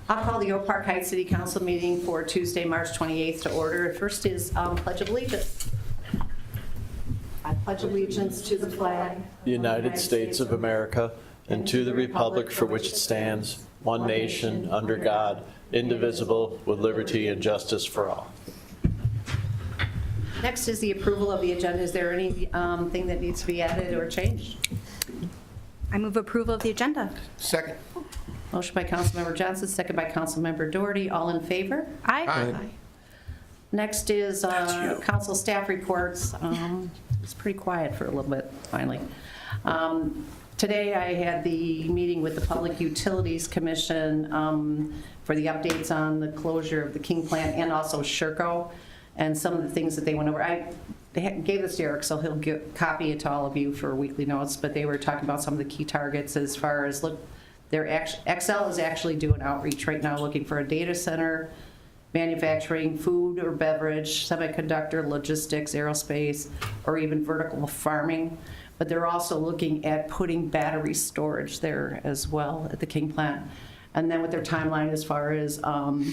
I'll call the Oak Park Heights City Council meeting for Tuesday, March 28th to order. First is Pledge of Allegiance. I pledge allegiance to the flag. United States of America, and to the republic for which it stands, one nation, under God, indivisible, with liberty and justice for all. Next is the approval of the agenda. Is there anything that needs to be added or changed? I move approval of the agenda. Second. Motion by Councilmember Johnson, second by Councilmember Doherty. All in favor? Aye. Aye. Next is council staff reports. It's pretty quiet for a little bit, finally. Today, I had the meeting with the Public Utilities Commission for the updates on the closure of the King plant and also Sherco, and some of the things that they went over. They gave this to Eric, so he'll copy it to all of you for weekly notes, but they were talking about some of the key targets as far as, Excel is actually doing outreach right now, looking for a data center, manufacturing, food or beverage, semiconductor, logistics, aerospace, or even vertical farming. But they're also looking at putting battery storage there as well at the King plant. And then with their timeline as far as the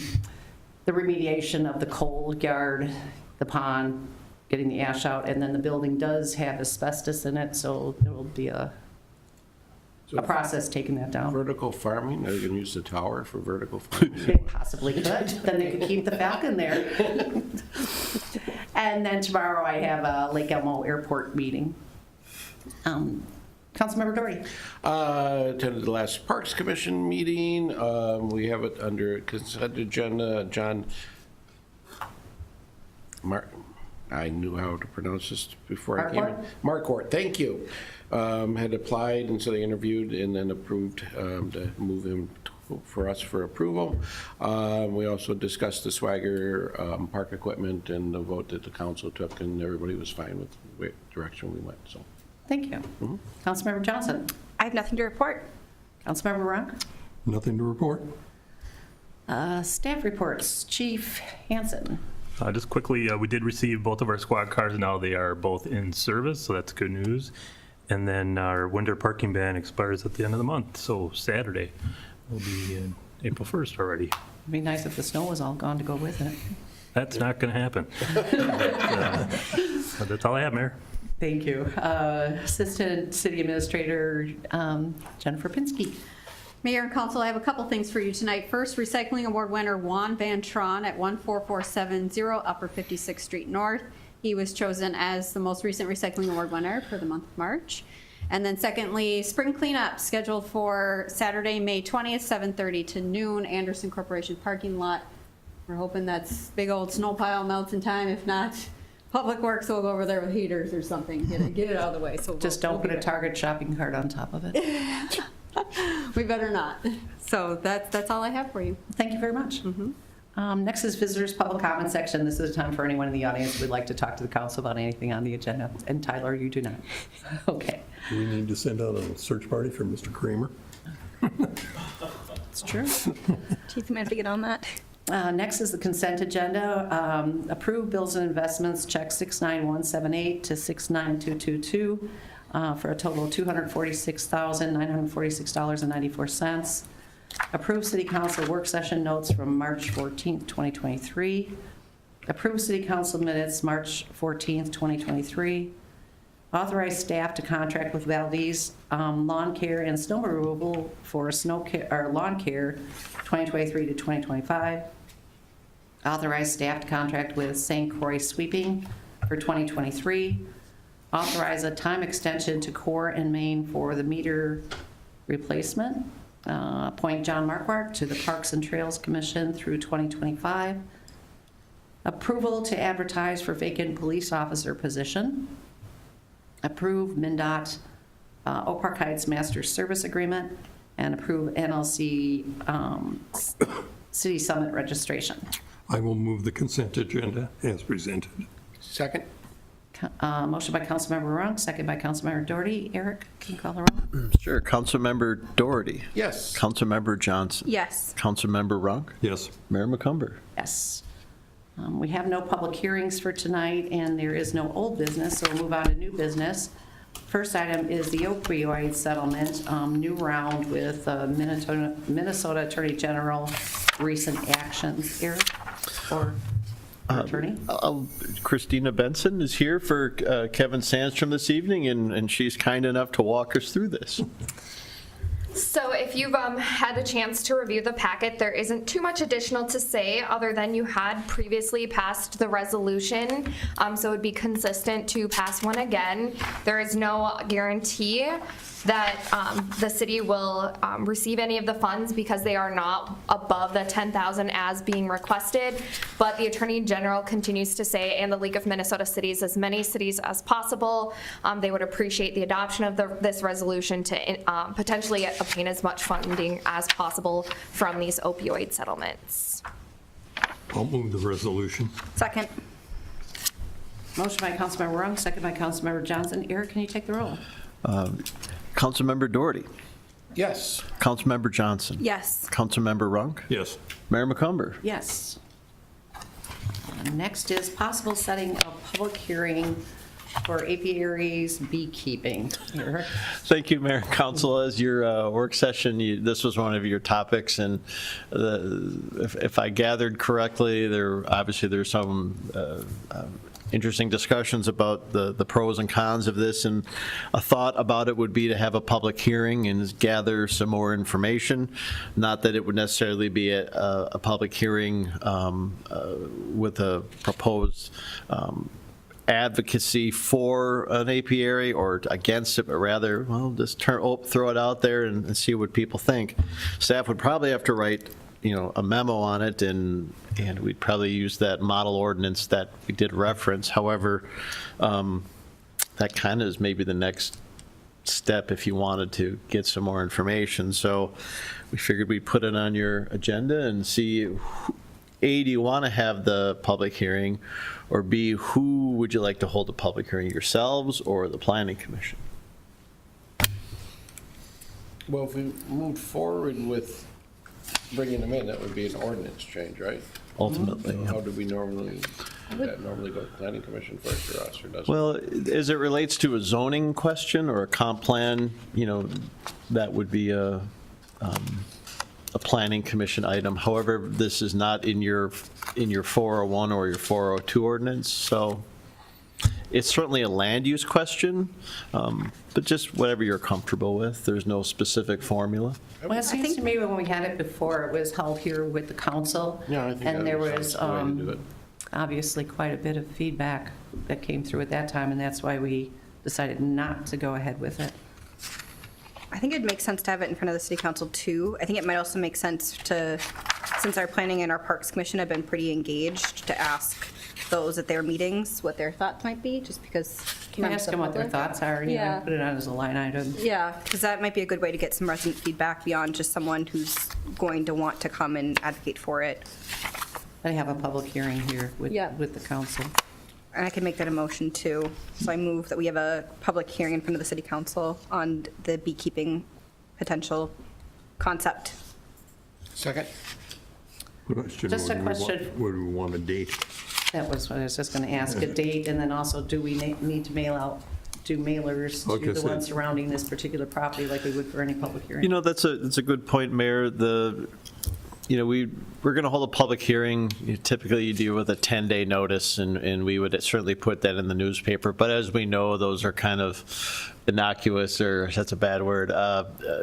remediation of the coal yard, the pond, getting the ash out, and then the building does have asbestos in it, so there will be a process taking that down. Vertical farming, are you going to use the tower for vertical farming? They possibly could, then they could keep the Falcon there. And then tomorrow I have a Lake Elmo Airport meeting. Councilmember Doherty. Attended the last Parks Commission meeting. We have it under consent agenda. John I knew how to pronounce this before I came in. Marquardt, thank you. Had applied, and so they interviewed and then approved to move him for us for approval. We also discussed the Swagger park equipment and the vote that the council took, and everybody was fine with the direction we went. So, Thank you. Councilmember Johnson. I have nothing to report. Councilmember Runk. Nothing to report. Staff reports. Chief Hansen. Just quickly, we did receive both of our squad cars. Now they are both in service, so that's good news. And then our winter parking ban expires at the end of the month, so Saturday will be April 1st already. It'd be nice if the snow was all gone to go with it. That's not going to happen. But that's all I have, Mayor. Thank you. Assistant City Administrator Jennifer Pinsky. Mayor and Council, I have a couple things for you tonight. First, Recycling Award winner Juan Van Tron at 14470 Upper 56th Street North. He was chosen as the most recent Recycling Award winner for the month of March. And then secondly, spring cleanup scheduled for Saturday, May 20th, 7:30 to noon, Anderson Corporation parking lot. We're hoping that's big old snow pile melts in time. If not, Public Works will go over there with heaters or something, get it out of the way. So Just don't put a Target shopping cart on top of it. We better not. So that's all I have for you. Thank you very much. Next is visitors' public comment section. This is a time for anyone in the audience who would like to talk to the council about anything on the agenda. And Tyler, you do not. Okay. Do we need to send out a search party for Mr. Kramer? It's true. Chief, you might have to get on that. Next is the consent agenda. Approve bills and investments, check 69178 to 69222 for a total of $246,946.94. Approve City Council work session notes from March 14th, 2023. Approve City Council minutes March 14th, 2023. Authorize staff to contract with Valdez Lawn Care and Snow Removal for lawn care 2023 to 2025. Authorize staff to contract with St. Croix Sweeping for 2023. Authorize a time extension to Core and Main for the meter replacement. Appoint John Marquardt to the Parks and Trails Commission through 2025. Approval to advertise for vacant police officer position. Approve MnDOT Oak Park Heights Master Service Agreement, and approve NLC City Summit registration. I will move the consent agenda as presented. second. Motion by Councilmember Runk, second by Councilmember Doherty. Eric, can you call the roll? Sure. Councilmember Doherty. Yes. Councilmember Johnson. Yes. Councilmember Runk. Yes. Mayor McCumber. Yes. We have no public hearings for tonight, and there is no old business, so we'll move on to new business. First item is the opioid settlement, new round with Minnesota Attorney General, recent actions. Eric, or attorney? Christina Benson is here for Kevin Sandstrom this evening, and she's kind enough to walk us through this. So if you've had a chance to review the packet, there isn't too much additional to say other than you had previously passed the resolution. So it would be consistent to pass one again. There is no guarantee that the city will receive any of the funds because they are not above the 10,000 as being requested. But the Attorney General continues to say, and the League of Minnesota Cities, as many cities as possible, they would appreciate the adoption of this resolution to potentially obtain as much funding as possible from these opioid settlements. I'll move the resolution. Second. Motion by Councilmember Rung, second by Councilmember Johnson. Eric, can you take the roll? Councilmember Doherty. Yes. Councilmember Johnson. Yes. Councilmember Runk. Yes. Mayor McCumber. Yes. Next is possible setting a public hearing for apiaries beekeeping. Eric? Thank you, Mayor and Council. As your work session, this was one of your topics, and if I gathered correctly, there's some interesting discussions about the pros and cons of this, and a thought about it would be to have a public hearing and gather some more information. Not that it would necessarily be a public hearing with a proposed advocacy for an apiary or against it, but rather, well, just throw it out there and see what people think. Staff would probably have to write, a memo on it, and we'd probably use that model ordinance that we did reference. However, that kind of is maybe the next step if you wanted to get some more information. So we figured we'd put it on your agenda and see, A, do you want to have the public hearing, or B, who would you like to hold the public hearing, yourselves or the Planning Commission? Well, if we moved forward with bringing them in, that would be an ordinance change, right? Ultimately. So how do we normally, does that normally go to Planning Commission first or us, or does it? Well, as it relates to a zoning question or a comp plan, that would be a Planning Commission item. However, this is not in your 401 or your 402 ordinance, so it's certainly a land use question, but just whatever you're comfortable with. There's no specific formula. Well, it seems to me when we had it before, it was held here with the council. Yeah, I think And that there was was the way to do it. obviously quite a bit of feedback that came through at that time, and that's why we decided not to go ahead with it. I think it'd make sense to have it in front of the city council too. I think it might also make sense to, since our planning and our parks commission have been pretty engaged, to ask those at their meetings what their thoughts might be, just because. Can I ask them what their thoughts are, and Yeah. put it on as a line item? Yeah, because that might be a good way to get some resident feedback beyond just someone who's going to want to come and advocate for it. I have a public hearing here with Yeah. the council. And I can make that a motion too. So I move that we have a public hearing in front of the city council on the beekeeping potential concept. Second? Question, Just a would we want- question. Would we want a date? That was what I was just going to ask, a date, and then also, do we need to do mailers Like I to the said. ones surrounding this particular property like we would for any public hearing? That's a good point, Mayor. We're going to hold a public hearing. Typically, you deal with a 10-day notice, and we would certainly put that in the newspaper. But as we know, those are kind of innocuous, or that's a bad word,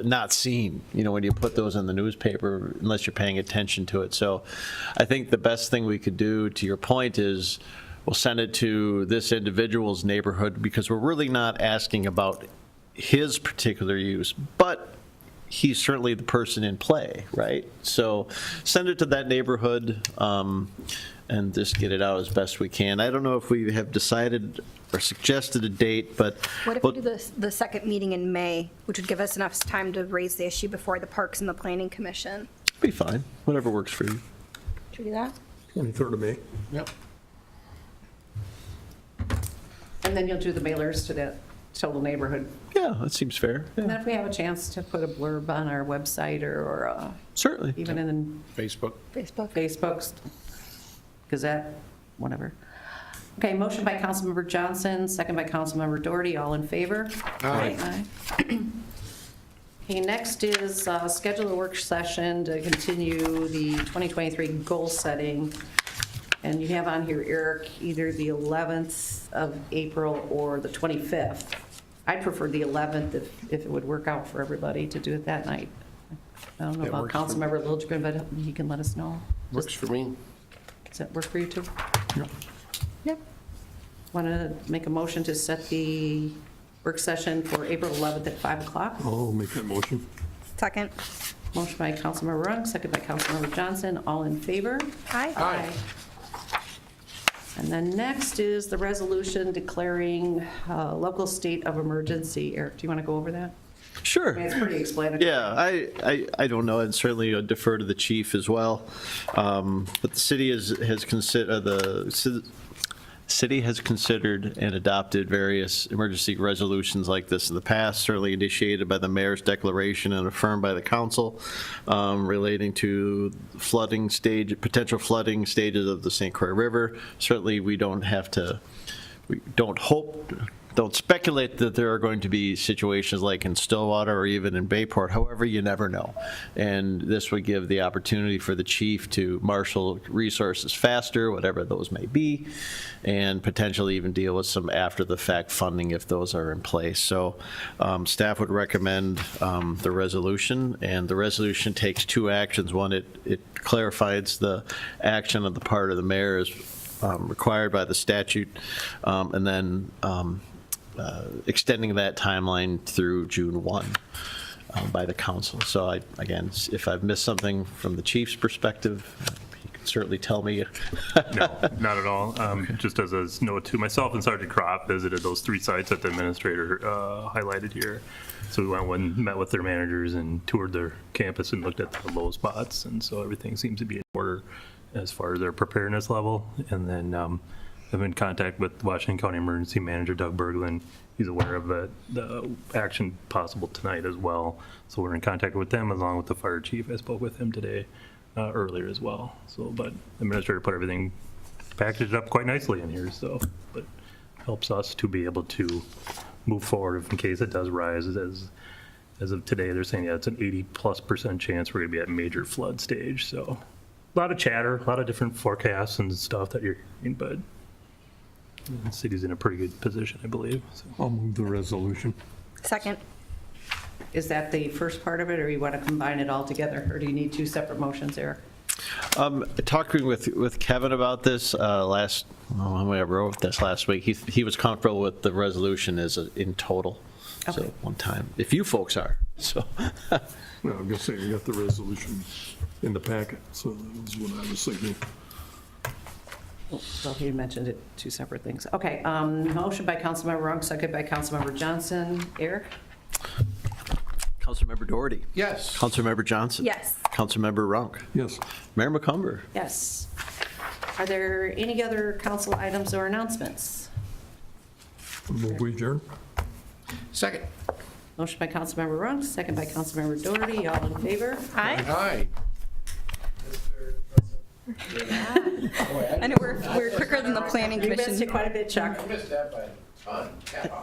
not seen, when you put those in the newspaper, unless you're paying attention to it. So I think the best thing we could do, to your point, is we'll send it to this individual's neighborhood, because we're really not asking about his particular use, but he's certainly the person in play, right? So send it to that neighborhood and just get it out as best we can. I don't know if we have decided or suggested a date, but. What if we do the second meeting in May, which would give us enough time to raise the issue before the Parks and the Planning Commission? Be fine, whatever works for you. Should we do that? 23rd of May? Yep. And then you'll do the mailers to that total neighborhood. Yeah, that seems fair. And Yeah, then if we have a chance to put a blurb on our website or certainly. even in Facebook? Facebook. Facebook's Gazette, whatever. Okay, motion by Councilmember Johnson, second by Councilmember Doherty, all in favor? Aye. Okay, next is schedule a work session to continue the 2023 goal setting. And you have on here, Eric, either the 11th of April or the 25th. I'd prefer the 11th if it would work out for everybody to do it that night. I don't know That about works for me. Councilmember Liljegren, but he can let us know. Works for me. Does that work for you too? Yep. Yep. Want to make a motion to set the work session for April 11th at 5 o'clock? I'll make that motion. Second. Motion by Councilmember Rung, second by Councilmember Johnson, all in favor? Aye. Aye. And then next is the resolution declaring local state of emergency. Eric, do you want to go over that? Sure. I mean, it's pretty explanatory. Yeah, I don't know, and certainly defer to the chief as well. But the city has considered, city has considered and adopted various emergency resolutions like this in the past, certainly initiated by the mayor's declaration and affirmed by the council, relating to flooding stage, potential flooding stages of the St. Croix River. Certainly, we don't speculate that there are going to be situations like in Stillwater or even in Bayport. However, you never know. And this would give the opportunity for the chief to marshal resources faster, whatever those may be, and potentially even deal with some after-the-fact funding if those are in place. So staff would recommend the resolution, and the resolution takes two actions. One, it clarifies the action on the part of the mayor as required by the statute, and then extending that timeline through June 1 by the council. So again, if I've missed something from the chief's perspective, he can certainly tell me. No, not at all. Just as a note to myself and Sergeant Crop visited those 3 sites that the administrator highlighted here. So we went and met with their managers and toured their campus and looked at the low spots. And so everything seems to be in order as far as their preparedness level. And then I'm in contact with Washington County Emergency Manager Doug Berglund. He's aware of the action possible tonight as well. So we're in contact with them along with the fire chief. I spoke with him today earlier as well. So, but the administrator put everything packaged up quite nicely in here. So, but helps us to be able to move forward in case it does rise. As of today, they're saying, yeah, it's an 80+% chance we're gonna be at major flood stage. So a lot of chatter, a lot of different forecasts and stuff that you're hearing, but the city's in a pretty good position, I believe. So. I'll move the resolution. Second. Is that the first part of it, or you want to combine it all together? Or do you need two separate motions, Eric? Talking with Kevin about this when I wrote this last week, he was comfortable with the resolution as in total. So Okay. one time, if you folks are, so. No, I'm gonna say I got the resolution in the packet, so that was what I was thinking. So he mentioned it, two separate things. Okay, motion by Councilmember Rung, second by Councilmember Johnson. Eric? Councilmember Doherty. Yes. Councilmember Johnson. Yes. Councilmember Runk. Yes. Mayor McCumber. Yes. Are there any other council items or announcements? Move we adjourn. Second. Motion by Councilmember Rung, second by Councilmember Doherty. All in favor? Aye. Aye. I know we're quicker than the planning You missed commission. it quite a bit, Chuck. I missed that by a ton.